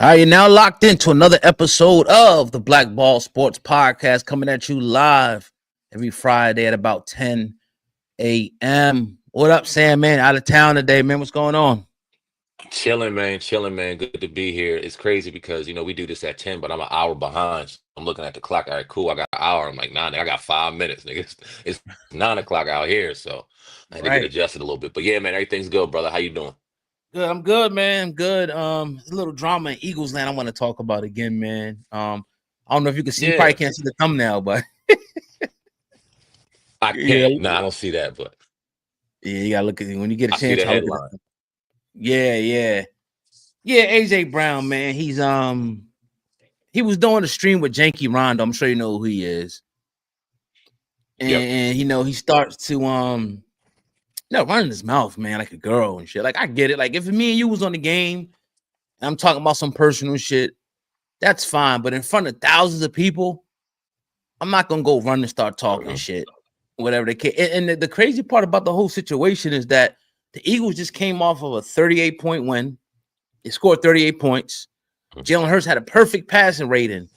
All right, you're now locked into another episode of the Black Ball Sports Podcast, coming at you live every Friday at about 10 a.m. What up, Sam, man? Out of town today, man. What's going on? Chilling, man. Chilling, man. Good to be here. It's crazy because we do this at 10, but I'm an hour behind. So I'm looking at the clock. All right, cool. I got an hour. I'm like, nah, nigga, I got 5 minutes, nigga. It's 9 o'clock out here, so I had to get Right. adjusted a little bit. But yeah, man, everything's good, brother. How you doing? Good. I'm good, man. I'm good. There's a little drama in Eagles land I want to talk about again, man. I don't know if you can see, you probably Yeah, can't see the thumbnail, but I yeah, can't. Nah, I don't see that, but yeah, you gotta look at it when you get a I see chance. the Try to look headline. at it. Yeah. AJ Brown, man. He was doing a stream with Janky Rondo. I'm sure you know who he is. Yep. And he starts to running his mouth, man, like a girl and shit. Like, I get it. Like, if me and you was on the game and I'm talking about some personal shit, that's fine. But in front of thousands of people, I'm not gonna go run and start talking Mhm. shit, whatever they can. And the crazy part about the whole situation is that the Eagles just came off of a 38-point win. They scored 38 points. Jalen Hurts had a perfect passing rating.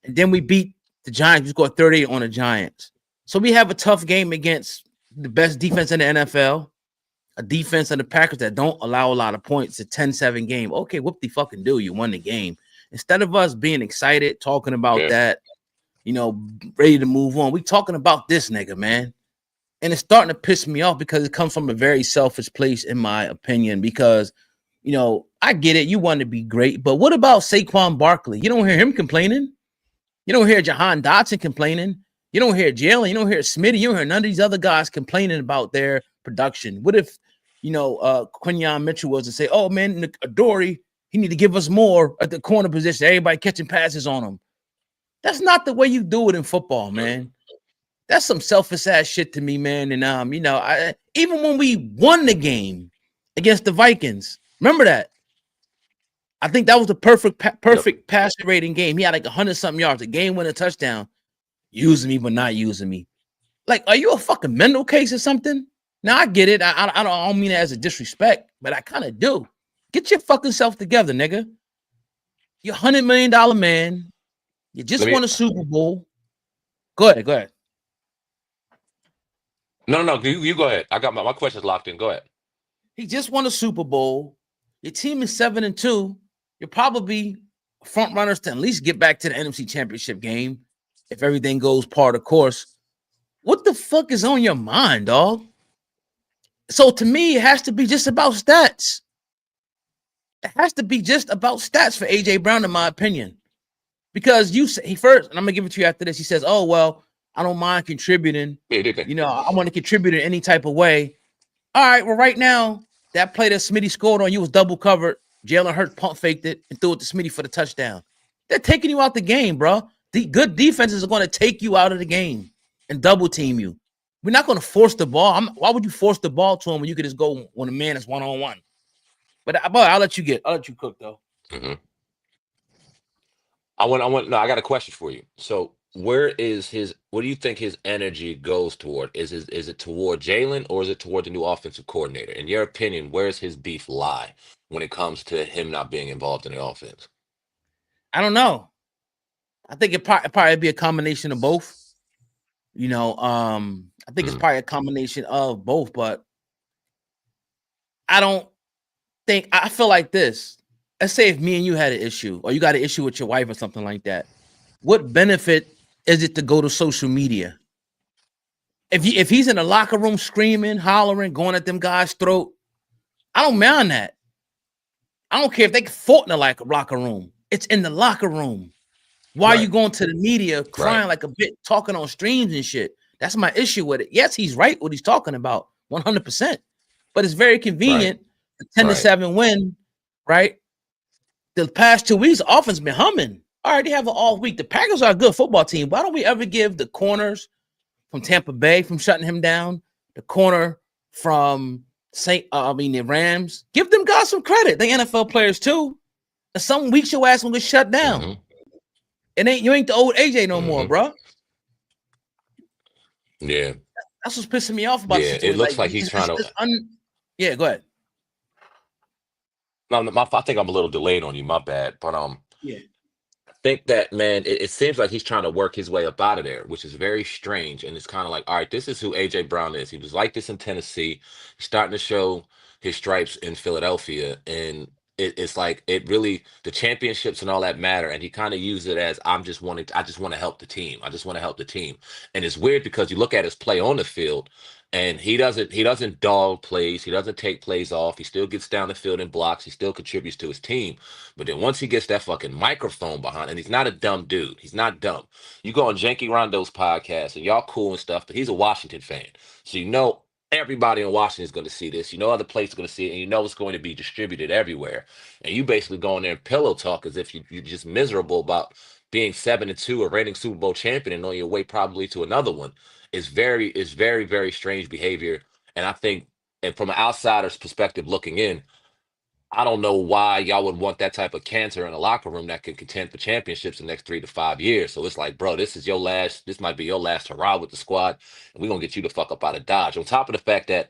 And then we beat the Giants. We scored 38 on the Giants. So we have a tough game against the best defense in the NFL, a defense of the Packers that don't allow a lot of points, a 10-7 game. Okay, whoop the fucking do. You won the game. Instead of us being excited, talking about Yeah. that, ready to move on, we talking about this nigga, man. And it's starting to piss me off because it comes from a very selfish place, in my opinion, because, I get it. You want to be great, but what about Saquon Barkley? You don't hear him complaining. You don't hear Jahan Dotson complaining. You don't hear Jalen. You don't hear Smitty. You don't hear none of these other guys complaining about their production. What if, Quinyon Mitchell was to say, oh, man, Adoree, he need to give us more at the corner position. Everybody catching passes on him. That's not the way you do it in football, man. That's some selfish ass shit to me, man. And even when we won the game against the Vikings, remember that? I think that was the perfect Yep. passer rating game. He had like 100-something yards, a game winning touchdown. Using me, but not using me. Like, are you a fucking mental case or something? Now I get it. I don't mean it as a disrespect, but I kind of do. Get your fucking self together, nigga. You're $100 million man. You Let just me. won a Super Bowl. Go ahead. No. You go ahead. I got my questions locked in. Go ahead. He just won a Super Bowl. Your team is 7-2. You're probably front runners to at least get back to the NFC Championship game if everything goes par the course. What the fuck is on your mind, dog? So to me, it has to be just about stats. It has to be just about stats for AJ Brown, in my opinion. Because he first, and I'm gonna give it to you after this. He says, "Oh well, I don't mind contributing. Yeah, did they? I want to contribute in any type of way." All right, well, right now that play that Smitty scored on you was double covered. Jalen Hurts pump faked it and threw it to Smitty for the touchdown. They're taking you out the game, bro. The good defenses are going to take you out of the game and double team you. We're not going to force the ball. Why would you force the ball to him when you could just go when a man is 1-on-1? But I'll let you cook though. Hmm. No, I got a question for you. So, what do you think his energy goes toward? Is it toward Jalen or is it toward the new offensive coordinator? In your opinion, where's his beef lie when it comes to him not being involved in the offense? I don't know. I think it probably be a combination of both. I think it's Mhm. probably a combination of both, but I don't think I feel like this. Let's say if me and you had an issue, or you got an issue with your wife or something like that. What benefit is it to go to social media? If he's in the locker room screaming, hollering, going at them guys' throat, I don't mind that. I don't care if they fought in the locker room. It's in the locker room. Why are you Right, going to the media right, crying like a bit, talking on streams and shit? That's my issue with it. Yes, he's right what he's talking about, 100%. But it's very right, convenient. A 10 to right. 7 win, right? The past 2 weeks, the offense been humming. All right, they have an all week. The Packers are a good football team. Why don't we ever give the corners from Tampa Bay from shutting him down, the corner from the Rams? Give them guys some credit. They NFL players too. And some weeks your ass gonna get shut down. Hmm. You ain't the old AJ no more, Hmm. bro. Yeah, That's what's pissing me off about the yeah. It situation. looks Like, like he's trying to. yeah, go ahead. No, I think I'm a little delayed on you. My bad. But Yeah. think that man, it seems like he's trying to work his way up out of there, which is very strange. And it's kind of like, all right, this is who AJ Brown is. He was like this in Tennessee. He's starting to show his stripes in Philadelphia, and it's like it really the championships and all that matter. And he kind of used it as I just want to help the team. I just want to help the team. And it's weird because you look at his play on the field. And he doesn't dog plays. He doesn't take plays off. He still gets down the field and blocks. He still contributes to his team. But then once he gets that fucking microphone behind, and he's not a dumb dude. He's not dumb. You go on Janky Rondo's podcast, and y'all cool and stuff, but he's a Washington fan. So you know everybody in Washington is going to see this. You know other places are going to see it, and you know it's going to be distributed everywhere. And you basically go in there and pillow talk as if you're just miserable about being 7-2 or reigning Super Bowl champion and on your way probably to another one. Very, very strange behavior. And I think, and from an outsider's perspective looking in, I don't know why y'all would want that type of cancer in a locker room that can contend for championships in the next 3 to 5 years. So it's like, bro, this might be your last hurrah with the squad, and we're gonna get you the fuck up out of Dodge. On top of the fact that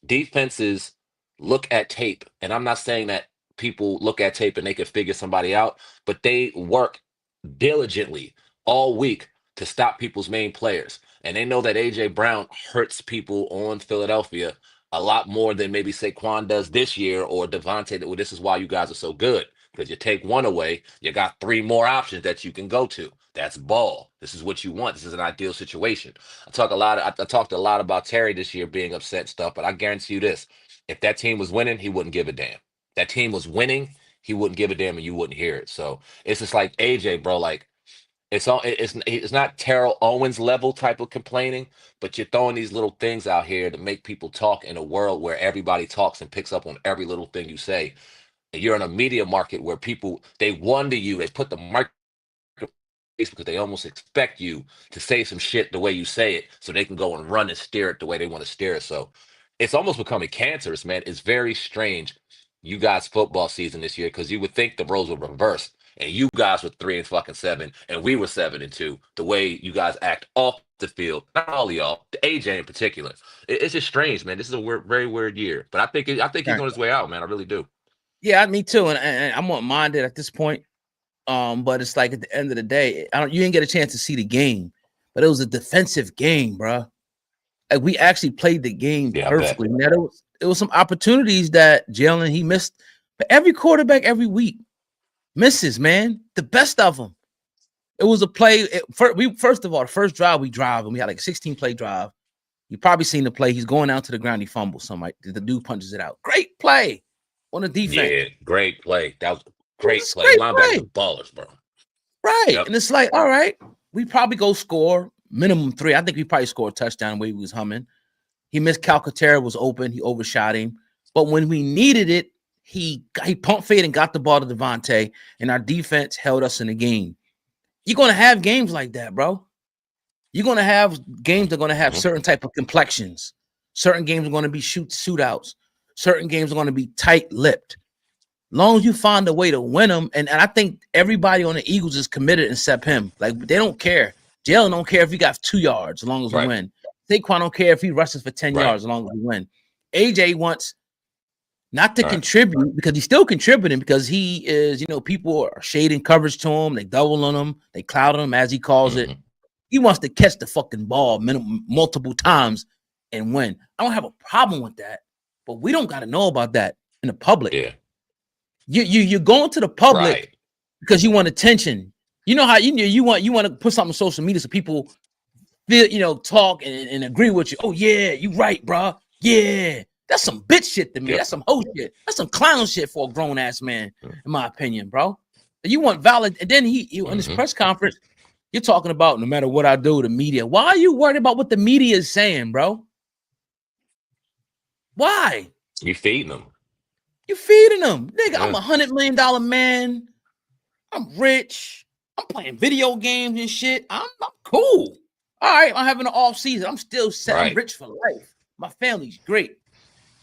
defenses look at tape, and I'm not saying that people look at tape and they can figure somebody out, but they work diligently all week to stop people's main players. And they know that AJ Brown hurts people on Philadelphia a lot more than maybe Saquon does this year or Devontae. Well, this is why you guys are so good. Because you take one away, you got three more options that you can go to. That's ball. This is what you want. This is an ideal situation. I talked a lot about Terry this year being upset and stuff, but I guarantee you this: if that team was winning, he wouldn't give a damn. That team was winning, he wouldn't give a damn, and you wouldn't hear it. So it's just like AJ, bro. Like it's not Terrell Owens level type of complaining, but you're throwing these little things out here to make people talk in a world where everybody talks and picks up on every little thing you say. And you're in a media market where people they wonder you, they put the microphone because they almost expect you to say some shit the way you say it so they can go and run and steer it the way they want to steer it. So it's almost becoming cancerous, man. It's very strange you guys football season this year because you would think the roles were reversed and you guys were 3 and fucking 7 and we were 7-2. The way you guys act off the field, not all of y'all, the AJ in particular. It's just strange, man. This is a very weird year, but I think he's Right. on his way out, man. I really do. Yeah, me too. And I'm not minded at this point. But it's like at the end of the day, you didn't get a chance to see the game, but it was a defensive game, bro. Like we actually played the game Yeah, I bet. perfectly. Now it was some opportunities that Jalen he missed, but every quarterback every week misses, man. The best of them. It was a play. First of all, the first drive we drive, and we had like a 16 play drive. You probably seen the play. He's going down to the ground. He fumbles. Somebody, the dude punches it out. Great play on the defense. Yeah, great play. That was a It great was a play. great Linebackers play. are ballers, bro. Right. Yep. And it's like, all right, we probably go score minimum 3. I think we probably scored a touchdown where he was humming. He missed Calcaterra was open. He overshot him. But when we needed it, he pump fade and got the ball to Devontae, and our defense held us in the game. You're going to have games like that, bro. You're going to have games that are going to have certain type of complexions. Certain games are going to be shootouts. Certain games are going to be tight-lipped. Long as you find a way to win them, and I think everybody on the Eagles is committed except him. Like they don't care. Jalen don't care if he got 2 yards as long as we win. Saquon don't care if he rushes for 10 yards as long as we win. AJ wants not to contribute because he's still contributing because he is, people are shading coverage to him. They double on him. They cloud him as he calls it. He wants to catch the fucking ball multiple times and win. I don't have a problem with that, but we don't got to know about that in the public. Yeah. You're going to the public because you want attention. You know how you want to put something on social media so people feel, talk and agree with you. Oh yeah, you right, bro. Yeah, that's some bitch shit to me. That's some hoe shit. That's some clown shit for a grown ass man, in my opinion, bro. You want valid, and then he in his press conference, you're talking about no matter what I do, the media. Why are you worried about what the media is saying, bro? Why? You feeding them. You feeding them, nigga. I'm $100 million man. I'm rich. I'm playing video games and shit. I'm cool. All right, I'm having an off season. I'm still set. I'm rich for life. My family's great.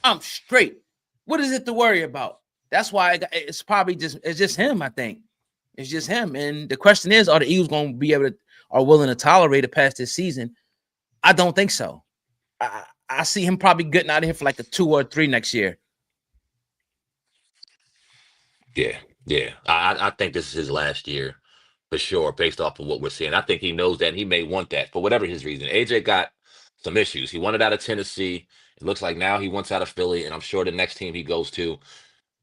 I'm straight. What is it to worry about? That's why it's probably just him. I think it's just him. And the question is, are the Eagles going to be willing to tolerate it past this season? I don't think so. I see him probably getting out of here for like a 2 or 3 next year. Yeah. I think this is his last year for sure, based off of what we're seeing. I think he knows that, and he may want that for whatever his reason. AJ got some issues. He wanted out of Tennessee. It looks like now he wants out of Philly, and I'm sure the next team he goes to,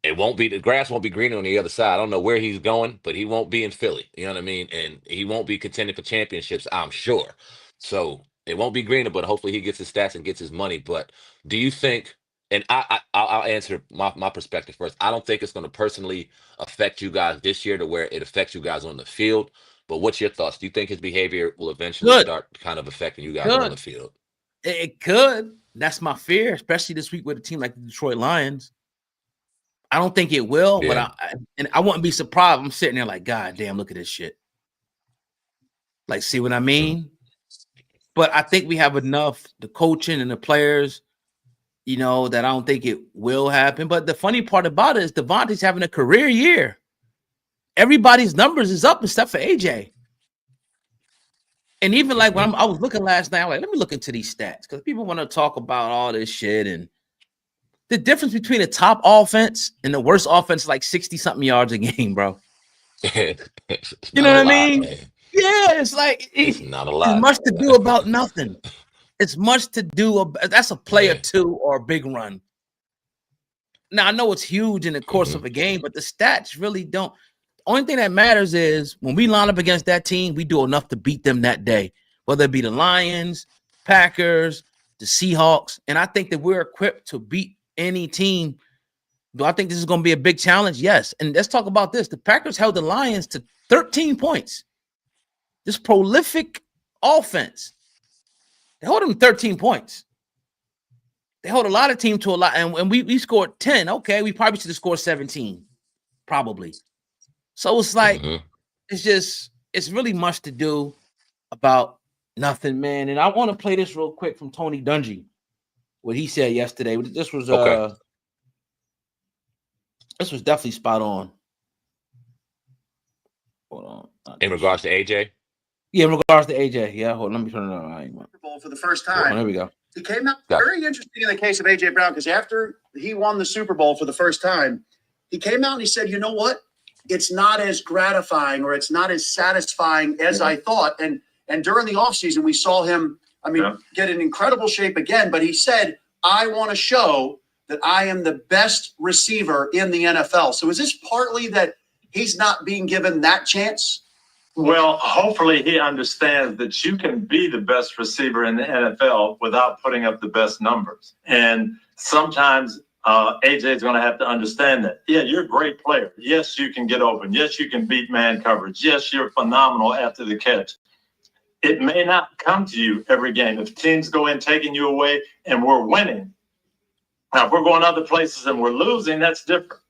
the grass won't be greener on the other side. I don't know where he's going, but he won't be in Philly. You know what I mean? And he won't be contending for championships, I'm sure. So it won't be greener, but hopefully he gets his stats and gets his money. But do you think, and I'll answer my perspective first. I don't think it's going to personally affect you guys this year to where it affects you guys on the field. But what's your thoughts? Do you think his behavior will eventually Good, start kind of affecting you guys on good. the field? It could. That's my fear, especially this week with a team like the Detroit Lions. I don't think it will, but Yeah. I wouldn't be surprised. I'm sitting there like, God damn, look at this shit. Like, see what I mean? But I think we have enough, the coaching and the players, that I don't think it will happen. But the funny part about it is Devontae's having a career year. Everybody's numbers is up except for AJ. And even like when I was looking last night, I'm like, let me look into these stats because people want to talk about all this shit. And the difference between the top offense and the worst offense is like 60-something yards a game, bro. You know what I mean? Man. Yeah, it's like It's not a lot. It's much to do about nothing. It's much to do. That's a play or two or a big run. Now, I know it's huge in the course of a game, but the stats really don't. The only thing that matters is when we line up against that team, we do enough to beat them that day, whether it be the Lions, Packers, the Seahawks. And I think that we're equipped to beat any team. Do I think this is going to be a big challenge? Yes. And let's talk about this. The Packers held the Lions to 13 points. This prolific offense. They hold them 13 points. They hold a lot of teams to a lot. And we scored 10. Okay, we probably should have scored 17. Probably. So it's like, it's really much to do about nothing, man. And I want to play this real quick from Tony Dungy. What he said yesterday. This was this was definitely spot on. Hold on. In regards to AJ? Yeah, in regards to AJ. Yeah, hold on, let me turn it on. Super Bowl for the first time. There we go. It came out very interesting in the case of AJ Brown because after he won the Super Bowl for the first time, he came out and he said, "You know what? It's not as gratifying or it's not as satisfying as I thought." And during the offseason, we saw him, get in incredible shape again. But he said, "I want to show that I am the best receiver in the NFL." So is this partly that he's not being given that chance? Well, hopefully he understands that you can be the best receiver in the NFL without putting up the best numbers. And sometimes AJ is going to have to understand that. Yeah, you're a great player. Yes, you can get open. Yes, you can beat man coverage. Yes, you're phenomenal after the catch. It may not come to you every game. If teams go in taking you away and we're winning, now if we're going other places and we're losing, that's different.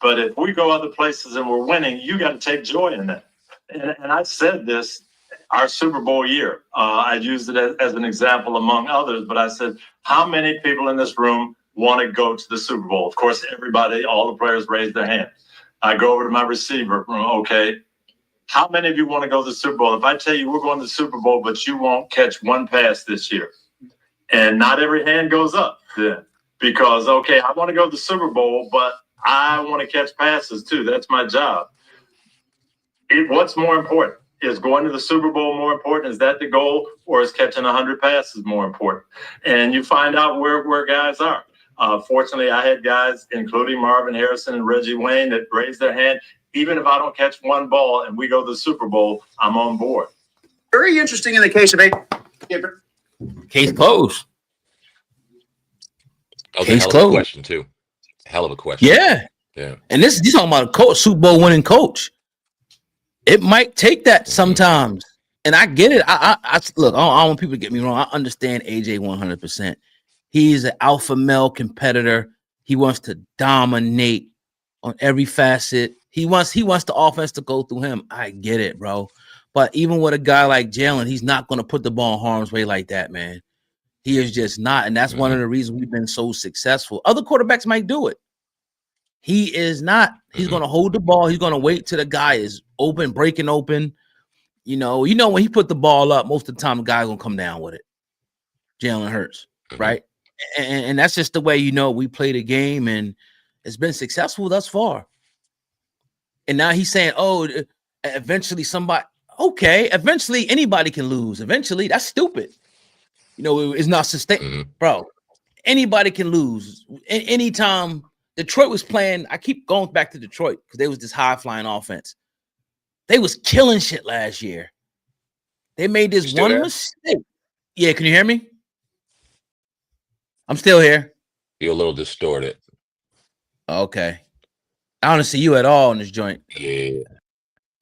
But if we go other places and we're winning, you got to take joy in that. And I said this, our Super Bowl year, I used it as an example among others, but I said, how many people in this room want to go to the Super Bowl? Of course, everybody, all the players raised their hand. I go over to my receiver. Okay, how many of you want to go to the Super Bowl? If I tell you we're going to the Super Bowl, but you won't catch one pass this year, and not every hand goes up then because, okay, I want to go to the Super Bowl, but I want to catch passes too. That's my job. What's more important? Is going to the Super Bowl more important? Is that the goal? Or is catching 100 passes more important? And you find out where guys are. Fortunately, I had guys, including Marvin Harrison and Reggie Wayne, that raised their hand. Even if I don't catch one ball and we go to the Super Bowl, I'm on board. Very interesting in the case of Case closed. Okay, hell of a question, too. Hell of a question. Yeah. And this is talking about a coach, Super Bowl winning coach. It might take that sometimes. And I get it. I look, I don't want people to get me wrong. I understand AJ 100%. He's an alpha male competitor. He wants to dominate on every facet. He wants the offense to go through him. I get it, bro. But even with a guy like Jalen, he's not going to put the ball in harm's way like that, man. He is just not. And that's one of the reasons we've been so successful. Other quarterbacks might do it. He is not. He's going to hold the ball. He's going to wait till the guy is open, breaking open. You know, when he put the ball up, most of the time the guy's going to come down with it. Jalen Hurts, right? And that's just the way, we play the game, and it's been successful thus far. And now he's saying, oh, eventually somebody, okay, eventually anybody can lose. Eventually, that's stupid. You know, it's not sustainable, bro. Anybody can lose. Anytime Detroit was playing, I keep going back to Detroit because they was this high-flying offense. They was killing shit last year. They made this one mistake. Yeah, can you hear me? I'm still here. You're a little distorted. Okay. I don't see you at all in this joint. Yeah.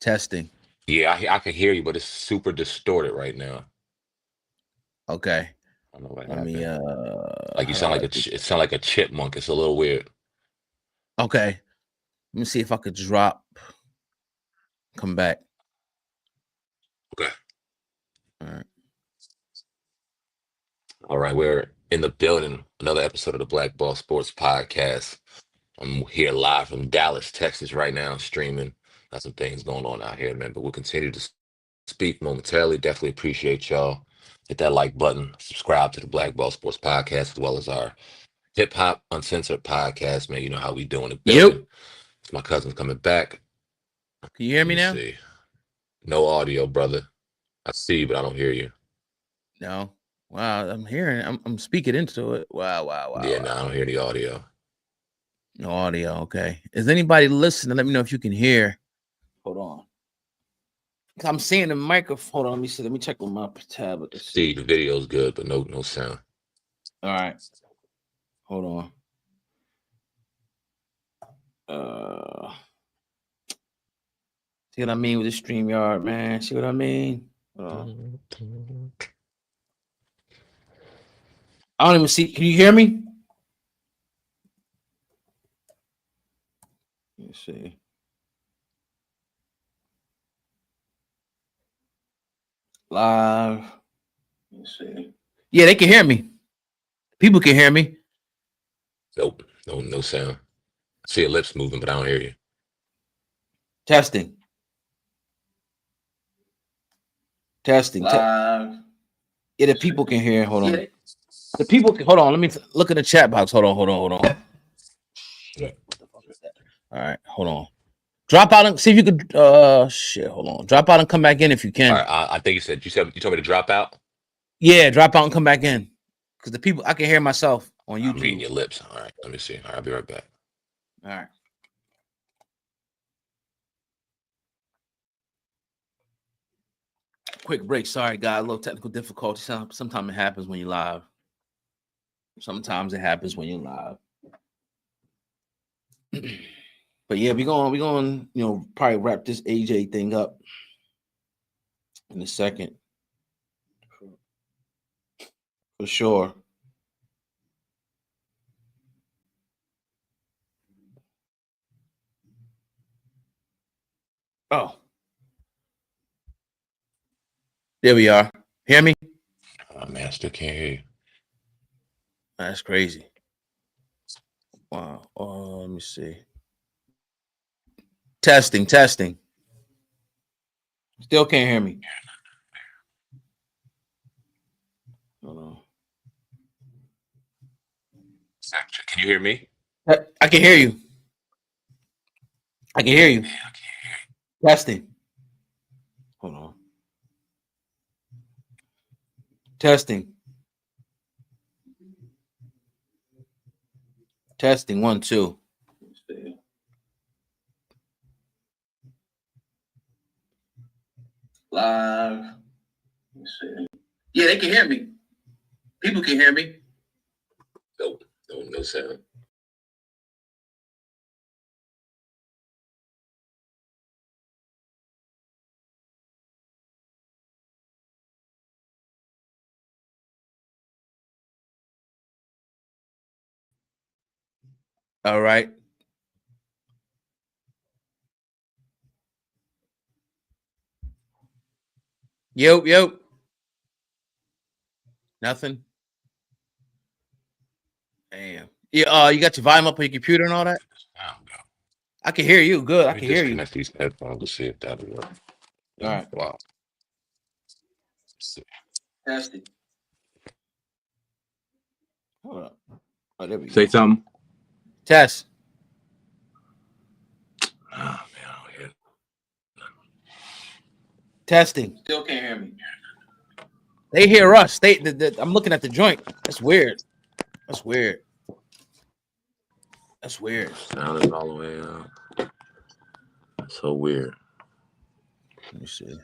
Testing. Yeah, I can hear you, but it's super distorted right now. Okay. I don't know what Let happened. me Like you sound like it sound like a chipmunk. It's a little weird. Okay. Let me see if I could drop. Come back. Okay. All right. All right, we're in the building. Another episode of the Black Ball Sports Podcast. I'm here live from Dallas, Texas right now, streaming. Got some things going on out here, man. But we'll continue to speak momentarily. Definitely appreciate y'all. Hit that like button. Subscribe to the Black Ball Sports Podcast as well as our Hip Hop Uncensored Podcast, man. You know how we doing the building. Yep. It's my cousin's coming back. Can you hear me now? See. No audio, brother. I see you, but I don't hear you. No. Wow, I'm hearing. I'm speaking into it. Wow. Yeah, no, I don't hear any audio. No audio. Okay. Is anybody listening? Let me know if you can hear. Hold on. I'm seeing the microphone. Hold on. Let me see. Let me check with my tablet to See, the video's good, but no sound. All right. Hold on. See what I mean with the StreamYard, man? See what I mean? I don't even see. Can you hear me? Let's see. Live. Let's see. Yeah, they can hear me. People can hear me. Nope. No sound. I see your lips moving, but I don't hear you. Testing. Live. Yeah, the people can hear. Hold on. The people can, hold on. Let me look in the chat box. Hold on. Yeah. What the fuck is that? All right, hold on. Drop out and see if you could. Shit. Hold on. Drop out and come back in if you can. All right. I think you told me to drop out. Yeah, drop out and come back in because the people I can hear myself on YouTube. I'm reading your lips. All right. Let me see. All right. I'll be right back. All right. Quick break. Sorry, guys. A little technical difficulty. Sometimes it happens when you're live. But yeah, we're going, probably wrap this AJ thing up in a second. For sure. Oh. There we are. Hear me? Oh, man, I still can't hear you. That's crazy. Wow. Let me see. Testing. Still can't hear me. Hold on. Can you hear me? I can hear you. Testing. Hold on. Testing. 1 2. Live. Yeah, they can hear me. People can hear me. Nope. No sound. All right. Yo. Nothing. Damn. Yeah, you got your volume up on your computer and all that? I can hear you. Good. I can hear you. Disconnect these headphones to see if that'll work. All right. Wow. Testing. Hold up. Oh, there we go. Say something. Test. Oh, man, I don't hear Testing. Still can't hear me. They hear us. I'm looking at the joint. That's weird. That's weird. That's weird. Sound is all the way up. So weird. Let me see.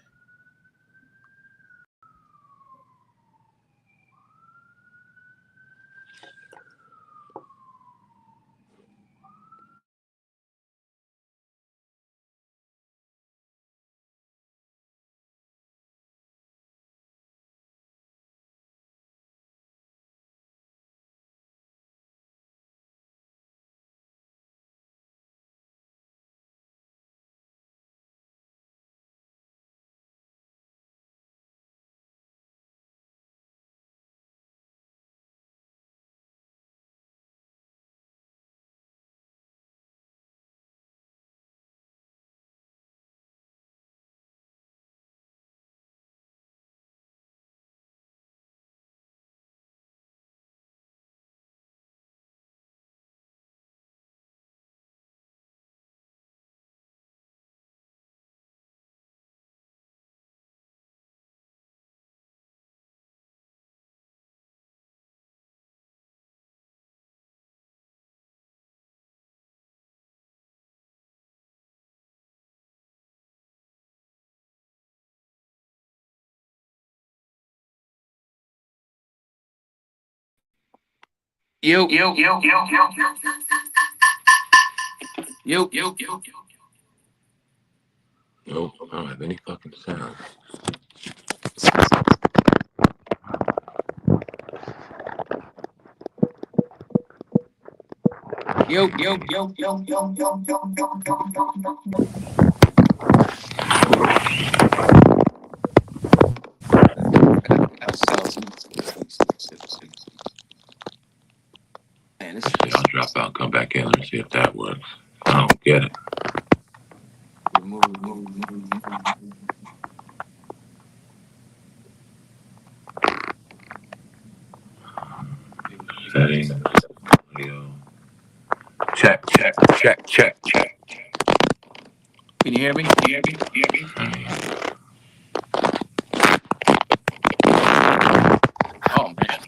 Yo. Nope, I don't have any fucking sound. Yo. Man, this See, I'll drop out, come back in, and see if that works. I don't get it. Settings, audio. Check. Can you hear me? Oh man.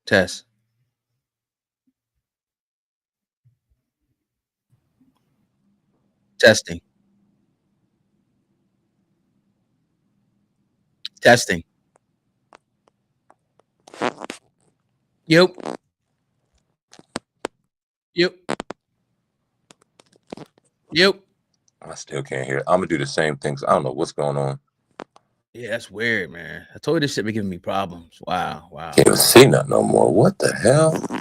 Test. Testing. Testing. Yep. Yep. Yep. I still can't hear it. I'm gonna do the same thing. I don't know what's going on. Yeah, that's weird, man. I told you this shit be giving me problems. Wow. Wow. Can't even see nothing no more. What the hell?